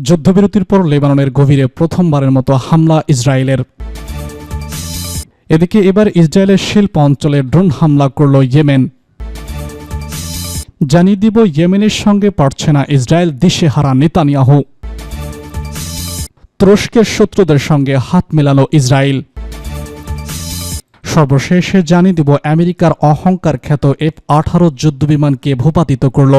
যুদ্ধবিরতির পর লেবাননের গভীরে প্রথমবারের মতো হামলা ইসরায়েলের। এদিকে এবার ইসরায়েলের শিল্প অঞ্চলে ড্রোন হামলা করল ইয়েমেন। জানিয়ে দিব ইয়েমেনের সঙ্গে পারছে না ইসরায়েল, দিশেহারা নেতানিয়াহু। তুরস্কের শত্রুদের সঙ্গে হাত মেলালো ইসরায়েল। সর্বশেষে জানিয়ে দিব আমেরিকার অহংকার খ্যাত F-18 যুদ্ধবিমানকে ভূপাতিত করল।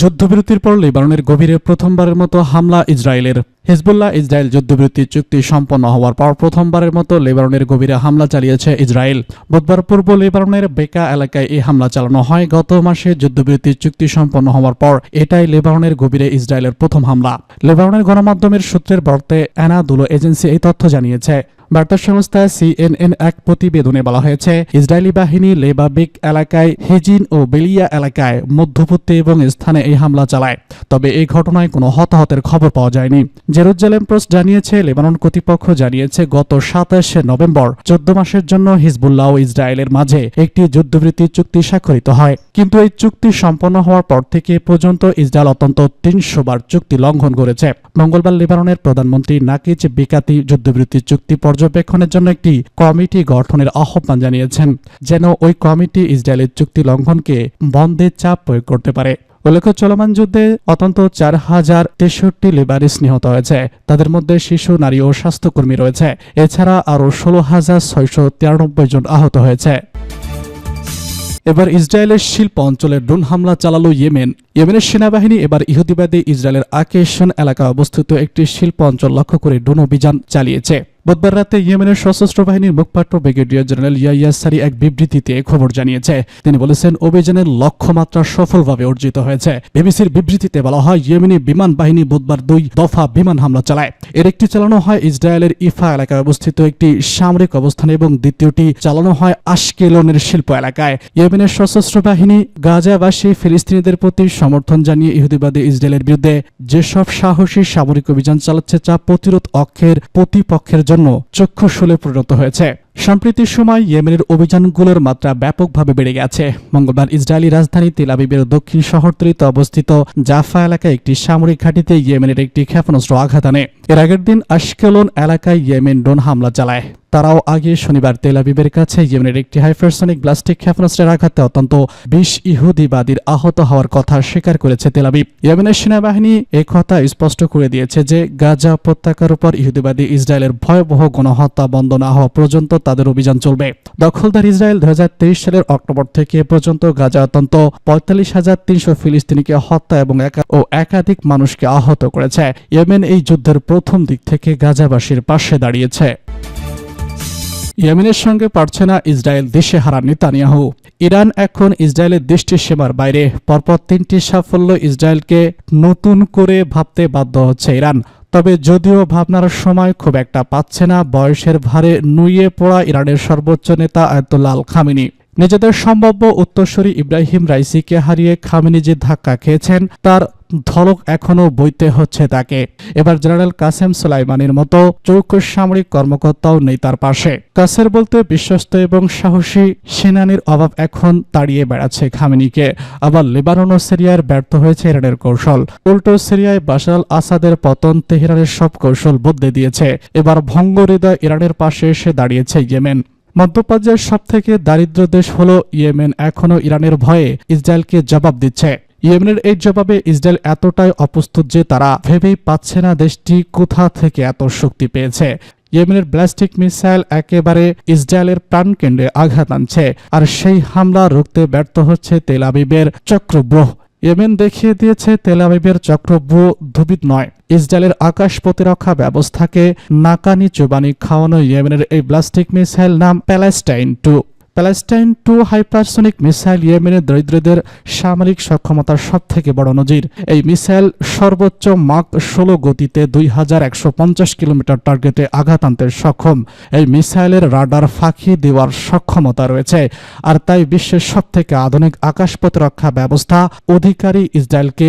যুদ্ধবিরতির পর লেবাননের গভীরে প্রথমবারের মতো হামলা ইসরায়েলের। হিজবুল্লাহ ইসরায়েল যুদ্ধবিরতি চুক্তি সম্পন্ন হওয়ার পর প্রথমবারের মতো লেবাননের গভীরে হামলা চালিয়েছে ইসরায়েল। বুধবার পূর্ব লেবাননের বেকা এলাকায় এই হামলা চালানো হয়। গত মাসে যুদ্ধবিরতি চুক্তি সম্পন্ন হওয়ার পর এটাই লেবাননের গভীরে ইসরায়েলের প্রথম হামলা। লেবাননের গণমাধ্যমের সূত্রের বরাতে অ্যানাদুলো এজেন্সি এই তথ্য জানিয়েছে। বার্তা সংস্থা CNN এক প্রতিবেদনে বলা হয়েছে, ইসরায়েলি বাহিনী লেবাবিক এলাকায়, হেজিন ও বেলিয়া এলাকায় মধ্যবর্তী এবং স্থানে এই হামলা চালায়। তবে এই ঘটনায় কোনো হতাহতের খবর পাওয়া যায়নি। জেরুজালেম পোস্ট জানিয়েছে, লেবানন কর্তৃপক্ষ জানিয়েছে গত 27 নভেম্বর 14 মাসের জন্য হিজবুল্লাহ ও ইসরায়েলের মাঝে একটি যুদ্ধবিরতি চুক্তি স্বাক্ষরিত হয়। কিন্তু এই চুক্তি সম্পন্ন হওয়ার পর থেকে পর্যন্ত ইসরায়েল অন্তত 300 বার চুক্তি লঙ্ঘন করেছে। মঙ্গলবার লেবাননের প্রধানমন্ত্রী নাকিচ বিকাতি যুদ্ধবিরতি চুক্তি পর্যবেক্ষণের জন্য একটি কমিটি গঠনের আহ্বান জানিয়েছেন, যেন ওই কমিটি ইসরায়েলের চুক্তি লঙ্ঘনকে বন্ধে চাপ প্রয়োগ করতে পারে। উল্লেখ্য, চলমান যুদ্ধে অন্তত 4063 লেবানিজ নিহত হয়েছে। তাদের মধ্যে শিশু, নারী ও স্বাস্থ্যকর্মী রয়েছে। এছাড়া আরও 16,693 জন আহত হয়েছে। এবার ইসরায়েলের শিল্প অঞ্চলে ড্রোন হামলা চালালো ইয়েমেন। ইয়েমেনের সেনাবাহিনী এবার ইহুদিবাদী ইসরায়েলের আকেশন এলাকায় অবস্থিত একটি শিল্প অঞ্চল লক্ষ্য করে ড্রোন অভিযান চালিয়েছে। বুধবার রাতে ইয়েমেনের সশস্ত্র বাহিনীর মুখপাত্র ব্রিগেডিয়ার জেনারেল ইয়াহিয়া সারি এক বিবৃতিতে খবর জানিয়েছে। তিনি বলেছেন, অভিযানের লক্ষ্যমাত্রা সফলভাবে অর্জিত হয়েছে। বিবিসির বিবৃতিতে বলা হয়, ইয়েমেনি বিমান বাহিনী বুধবার 2 দফা বিমান হামলা চালায়। এর একটি চালানো হয় ইসরায়েলের ইফা এলাকায় অবস্থিত একটি সামরিক অবস্থানে এবং দ্বিতীয়টি চালানো হয় আশকেলনের শিল্প এলাকায়। ইয়েমেনের সশস্ত্র বাহিনী গাজাবাসী ফিলিস্তিনিদের প্রতি সমর্থন জানিয়ে ইহুদিবাদী ইসরায়েলের বিরুদ্ধে যেসব সাহসী সামরিক অভিযান চালাচ্ছে তা প্রতিরোধ অক্ষের প্রতিপক্ষের জন্য চক্ষুশূলে পরিণত হয়েছে। সাম্প্রতিক সময় ইয়েমেনের অভিযানগুলোর মাত্রা ব্যাপকভাবে বেড়ে গেছে। মঙ্গলবার ইসরায়েলি রাজধানী তেল আবিবের দক্ষিণ শহরতলিতে অবস্থিত জাফা এলাকায় একটি সামরিক ঘাঁটিতে ইয়েমেনের একটি ক্ষেপণাস্ত্র আঘাত আনে। এর আগের দিন আশকেলন এলাকায় ইয়েমেন ড্রোন হামলা চালায়। তারাও আগে শনিবার তেল আবিবের কাছে ইয়েমেনের একটি হাইপারসনিক ব্লাস্টিক ক্ষেপণাস্ত্রের আঘাতে অন্তত 20 ইহুদিবাদীর আহত হওয়ার কথা স্বীকার করেছে তেল আবিব। ইয়েমেনের সেনাবাহিনী এই কথা স্পষ্ট করে দিয়েছে যে গাজা উপত্যকার উপর ইহুদিবাদী ইসরায়েলের ভয়াবহ গণহত্যা বন্ধ না হওয়া পর্যন্ত তাদের অভিযান চলবে। দখলদার ইসরায়েল 2023 সালের অক্টোবর থেকে পর্যন্ত গাজা অন্তত 45,300 ফিলিস্তিনিকে হত্যা এবং একাধিক মানুষকে আহত করেছে। ইয়েমেন এই যুদ্ধের প্রথম দিক থেকে গাজাবাসীর পাশে দাঁড়িয়েছে। ইয়েমেনের সঙ্গে পারছে না ইসরায়েল, দিশেহারা নেতানিয়াহু। ইরান এখন ইসরায়েলের দৃষ্টির সীমার বাইরে। পরপর 3টি সাফল্য ইসরায়েলকে নতুন করে ভাবতে বাধ্য হচ্ছে ইরান। তবে যদিও ভাবনার সময় খুব একটা পাচ্ছে না বয়সের ভারে নুয়ে পড়া ইরানের সর্বোচ্চ নেতা আয়াতুল্লাহ আল খামেনি। নিজেদের সম্ভাব্য উত্তরসূরি ইব্রাহিম রাইসিকে হারিয়ে খামেনি যে ধাক্কা খেয়েছেন তার ধলক এখনও বইতে হচ্ছে তাকে। এবার জেনারেল কাসেম সুলাইমানির মতো চৌকস সামরিক কর্মকর্তাও নেই তার পাশে। কাসের বলতে বিশ্বস্ত এবং সাহসী সেনানীর অভাব এখন তাড়িয়ে বেড়াচ্ছে খামেনিকে। আবার লেবানন ও সিরিয়ার ব্যর্থ হয়েছে ইরানের কৌশল। উল্টো সিরিয়ায় বাশার আল আসাদের পতন তেহরানের সব কৌশল বদলে দিয়েছে। এবার ভঙ্গহৃদয় ইরানের পাশে এসে দাঁড়িয়েছে ইয়েমেন। মধ্যপ্রাচ্যের সবথেকে দারিদ্র দেশ হলো ইয়েমেন এখনও ইরানের ভয়ে ইসরায়েলকে জবাব দিচ্ছে। ইয়েমেনের এই জবাবে ইসরায়েল এতটাই অপ্রস্তুত যে তারা ভেবেই পাচ্ছে না দেশটি কোথা থেকে এত শক্তি পেয়েছে। ইয়েমেনের ব্যালিস্টিক মিসাইল একেবারে ইসরায়েলের প্রাণকেন্দ্রে আঘাত আনছে, আর সেই হামলা রুখতে ব্যর্থ হচ্ছে তেল আবিবের চক্রব্যূহ। ইয়েমেন দেখিয়ে দিয়েছে তেল আবিবের চক্রব্যূহ ধুবিত নয়। ইসরায়েলের আকাশ প্রতিরক্ষা ব্যবস্থাকে নাকানি চুবানি খাওয়ানো ইয়েমেনের এই ব্যালিস্টিক মিসাইল নাম প্যালেস্টাইন 2 হাইপারসনিক মিসাইল ইয়েমেনের দরিদ্রদের সামরিক সক্ষমতার সবথেকে বড় নজির। এই মিসাইল সর্বোচ্চ মাক 16 গতিতে 2150 কিলোমিটার টার্গেটে আঘাত আনতে সক্ষম। এই মিসাইলের রাডার ফাঁকি দেওয়ার সক্ষমতা রয়েছে, আর তাই বিশ্বের সবথেকে আধুনিক আকাশ প্রতিরক্ষা ব্যবস্থা অধিকারী ইসরায়েলকে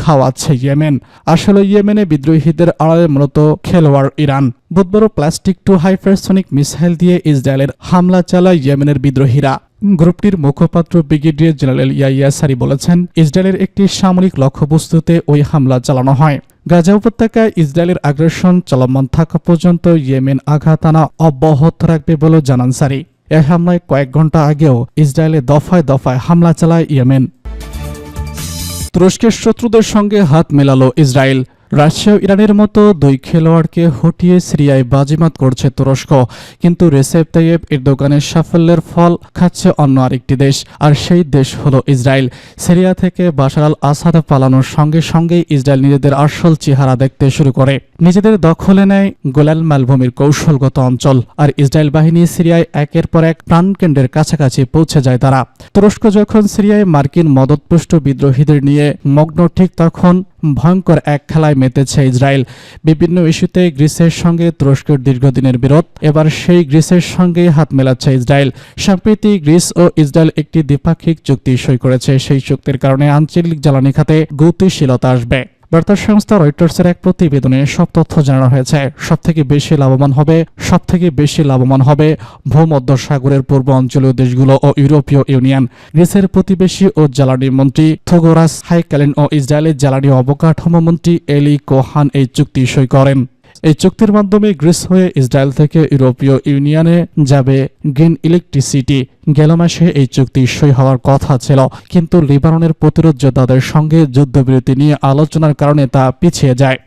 খাওয়াচ্ছে ইয়েমেন। আসলে ইয়েমেনে বিদ্রোহীদের আড়ালে মূলত খেলোয়াড় ইরান। বুধবারও প্লাস্টিক 2 হাইপারসনিক মিসাইল দিয়ে ইসরায়েলের হামলা চালায় ইয়েমেনের বিদ্রোহীরা। গ্রুপটির মুখপাত্র ব্রিগেডিয়ার জেনারেল ইয়াইয়া সারি বলেছেন, ইসরায়েলের একটি সামরিক লক্ষ্যবস্তুতে ওই হামলা চালানো হয়। গাজা উপত্যকায় ইসরায়েলের আগ্রাসন চলমান থাকা পর্যন্ত ইয়েমেন আঘাত আনা অব্যাহত রাখবে বলে জানান সারি। এ হামলায় কয়েক ঘণ্টা আগেও ইসরায়েলে দফায় দফায় হামলা চালায় ইয়েমেন। তুরস্কের শত্রুদের সঙ্গে হাত মেলালো ইসরায়েল। রাশিয়া ও ইরানের মতো দুই খেলোয়াড়কে হটিয়ে সিরিয়ায় বাজিমাত করছে তুরস্ক, কিন্তু রেসেপ তাইয়েপ এরদোগানের সাফল্যের ফল খাচ্ছে অন্য আরেকটি দেশ, আর সেই দেশ হলো ইসরায়েল। সিরিয়া থেকে বাশার আল আসাদ পালানোর সঙ্গে সঙ্গেই ইসরায়েল নিজেদের আসল চেহারা দেখতে শুরু করে, নিজেদের দখলে নেয় গোলান মালভূমির কৌশলগত অঞ্চল, আর ইসরায়েল বাহিনী সিরিয়ায় একের পর এক প্রাণকেন্দ্রের কাছাকাছি পৌঁছে যায় তারা। তুরস্ক যখন সিরিয়ায় মার্কিন মদতপুষ্ট বিদ্রোহীদের নিয়ে মগ্ন, ঠিক তখন ভয়ঙ্কর এক খেলায় মেতেছে ইসরায়েল। বিভিন্ন ইস্যুতে গ্রিসের সঙ্গে তুরস্কের দীর্ঘদিনের বিরোধ, এবার সেই গ্রিসের সঙ্গে হাত মেলাচ্ছে ইসরায়েল। সম্প্রতি গ্রিস ও ইসরায়েল একটি দ্বিপাক্ষিক চুক্তি সই করেছে। সেই চুক্তির কারণে আঞ্চলিক জ্বালানি খাতে গতিশীলতা আসবে। বার্তা সংস্থা রয়টার্সের এক প্রতিবেদনে সব তথ্য জানানো হয়েছে। সবথেকে বেশি লাভবান হবে ভূমধ্যসাগরের পূর্ব অঞ্চলীয় দেশগুলো ও ইউরোপীয় ইউনিয়ন। গ্রিসের প্রতিবেশী ও জ্বালানি মন্ত্রী থোগোরাস হাইকালিন ও ইসরায়েলের জ্বালানি অবকাঠামো মন্ত্রী এলি কোহান এই চুক্তি সই করেন। এই চুক্তির মাধ্যমে গ্রিস হয়ে ইসরায়েল থেকে ইউরোপীয় ইউনিয়নে যাবে গ্রিন ইলেকট্রিসিটি। গেল মাসে এই চুক্তি সই হওয়ার কথা ছিল, কিন্তু লিবাননের প্রতিরোধ যোদ্ধাদের সঙ্গে যুদ্ধবিরতি নিয়ে আলোচনার কারণে তা পিছিয়ে যায়।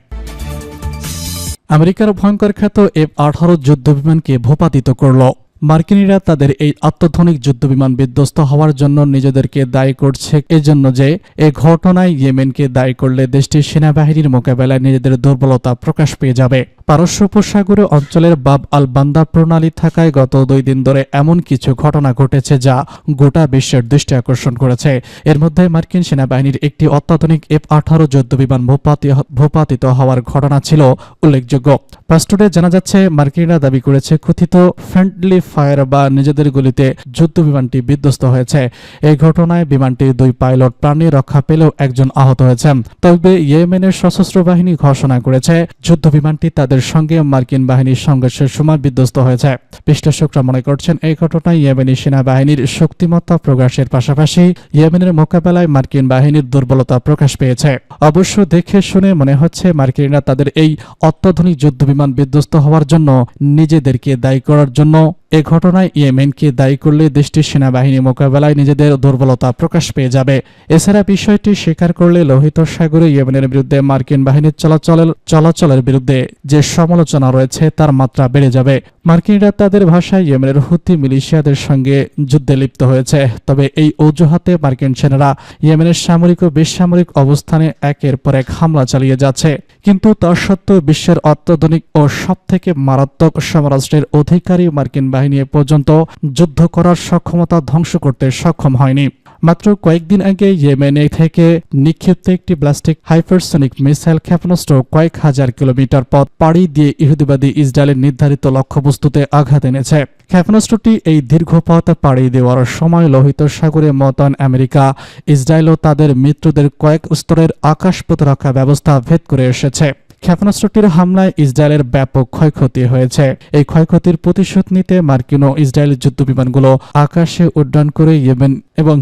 আমেরিকার ভয়ঙ্কর খ্যাত F-18 যুদ্ধবিমানকে ভূপাতিত করল। মার্কিনিরা তাদের এই অত্যাধুনিক যুদ্ধবিমান বিধ্বস্ত হওয়ার জন্য নিজেদেরকে দায়ী করছে, এজন্য যে এ ঘটনায় ইয়েমেনকে দায়ী করলে দেশটির সেনাবাহিনীর মোকাবেলায় নিজেদের দুর্বলতা প্রকাশ পেয়ে যাবে। পারস্য উপসাগরে অঞ্চলের বাব আল বান্দা প্রণালী থাকায় গত 2 দিন ধরে এমন কিছু ঘটনা ঘটেছে যা গোটা বিশ্বের দৃষ্টি আকর্ষণ করেছে। এর মধ্যে মার্কিন সেনাবাহিনীর একটি অত্যাধুনিক F-18 যুদ্ধবিমান ভূপাতিত হওয়ার ঘটনা ছিল উল্লেখযোগ্য। পাস্টুডে জানা যাচ্ছে, মার্কিনরা দাবি করেছে কথিত ফ্রেন্ডলি ফায়ার বা নিজেদের গুলিতে যুদ্ধবিমানটি বিধ্বস্ত হয়েছে। এই ঘটনায় বিমানটির 2 পাইলট প্রাণে রক্ষা পেলেও একজন আহত হয়েছেন। তবে ইয়েমেনের সশস্ত্র বাহিনী ঘোষণা করেছে যুদ্ধবিমানটি তাদের সঙ্গে মার্কিন বাহিনীর সংঘর্ষের সময় বিধ্বস্ত হয়েছে। বিশ্লেষকরা মনে করছেন, এই ঘটনায় ইয়েমেনি সেনাবাহিনীর শক্তিমত্তা প্রকাশের পাশাপাশি ইয়েমেনের মোকাবেলায় মার্কিন বাহিনীর দুর্বলতা প্রকাশ পেয়েছে। অবশ্য দেখে শুনে মনে হচ্ছে মার্কিনরা তাদের এই অত্যাধুনিক যুদ্ধবিমান বিধ্বস্ত হওয়ার জন্য নিজেদেরকে দায়ী করার জন্য এ ঘটনায় ইয়েমেনকে দায়ী করলে দেশটির সেনাবাহিনী মোকাবেলায় নিজেদের দুর্বলতা প্রকাশ পেয়ে যাবে। এছাড়া বিষয়টি স্বীকার করলে লোহিত সাগরে ইয়েমেনের বিরুদ্ধে মার্কিন বাহিনীর চলাচলের বিরুদ্ধে যে সমালোচনা রয়েছে তার মাত্রা বেড়ে যাবে। মার্কিনরা তাদের ভাষায় ইয়েমেনের হুতি মিলিশিয়াদের সঙ্গে যুদ্ধে লিপ্ত হয়েছে। তবে এই অজুহাতে মার্কিন সেনারা ইয়েমেনের সামরিক ও বেসামরিক অবস্থানে একের পর এক হামলা চালিয়ে যাচ্ছে। কিন্তু তা সত্ত্বেও বিশ্বের অত্যাধুনিক ও সবথেকে মারাত্মক সমরাস্ত্রের অধিকারী মার্কিন বাহিনী পর্যন্ত যুদ্ধ করার সক্ষমতা ধ্বংস করতে সক্ষম হয়নি। মাত্র কয়েকদিন আগে ইয়েমেনে থেকে নিক্ষিপ্ত একটি ব্যালিস্টিক হাইপারসনিক মিসাইল ক্ষেপণাস্ত্র কয়েক হাজার কিলোমিটার পথ পাড়ি দিয়ে ইহুদিবাদী ইসরায়েলের নির্ধারিত লক্ষ্যবস্তুতে আঘাত এনেছে। ক্ষেপণাস্ত্রটি এই দীর্ঘ পথ পাড়ি দেওয়ার সময় লোহিত সাগরে মোতায়েন আমেরিকা, ইসরায়েল ও তাদের মিত্রদের কয়েক স্তরের আকাশ প্রতিরক্ষা ব্যবস্থা ভেদ করে এসেছে। ক্ষেপণাস্ত্রটির হামলায় ইসরায়েলের ব্যাপক ক্ষয়ক্ষতি হয়েছে। এই ক্ষয়ক্ষতির প্রতিশোধ নিতে মার্কিন ও ইসরায়েলি যুদ্ধবিমানগুলো আকাশে উড্ডয়ন করে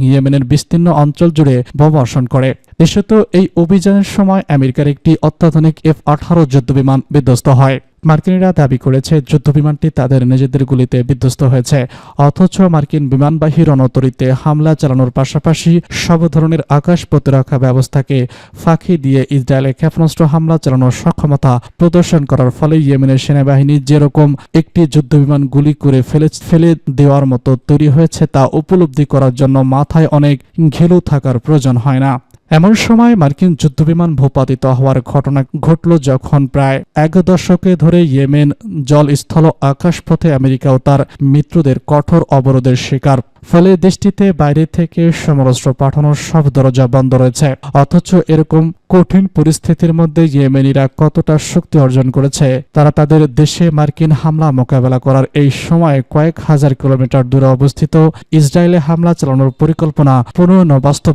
ইয়েমেনের বিস্তীর্ণ অঞ্চল জুড়ে বোমাবর্ষণ করে। দেশত এই অভিযানের সময় আমেরিকার একটি অত্যাধুনিক F-18 যুদ্ধবিমান বিধ্বস্ত হয়। মার্কিনিরা দাবি করেছে যুদ্ধবিমানটি তাদের নিজেদের গুলিতে বিধ্বস্ত হয়েছে, অথচ মার্কিন বিমানবাহী রণতরীতে হামলা চালানোর পাশাপাশি সব ধরনের আকাশ প্রতিরক্ষা ব্যবস্থাকে ফাঁকি দিয়ে ইসরায়েলে ক্ষেপণাস্ত্র হামলা চালানোর সক্ষমতা প্রদর্শন করার ফলে ইয়েমেনের সেনাবাহিনী যেরকম একটি যুদ্ধবিমান গুলি করে ফেলে দেওয়ার মতো তৈরি হয়েছে তা উপলব্ধি করার জন্য মাথায় অনেক ঘেলু থাকার প্রয়োজন হয় না। এমন সময় মার্কিন যুদ্ধবিমান ভূপাতিত হওয়ার ঘটনা ঘটল যখন প্রায় 1 দশকে ধরে ইয়েমেন জল, স্থল, আকাশপথে আমেরিকা ও তার মিত্রদের কঠোর অবরোধের শিকার। ফলে দেশটিতে বাইরে থেকে সমরাস্ত্র পাঠানোর সব দরজা বন্ধ রয়েছে। অথচ এরকম কঠিন পরিস্থিতির মধ্যে ইয়েমেনিরা কতটা শক্তি অর্জন করেছে, তারা তাদের দেশে মার্কিন হামলা মোকাবেলা করার এই সময় কয়েক হাজার কিলোমিটার দূরে অবস্থিত ইসরায়েলে হামলা চালানোর পরিকল্পনা পুনঃ বাস্তবায়ন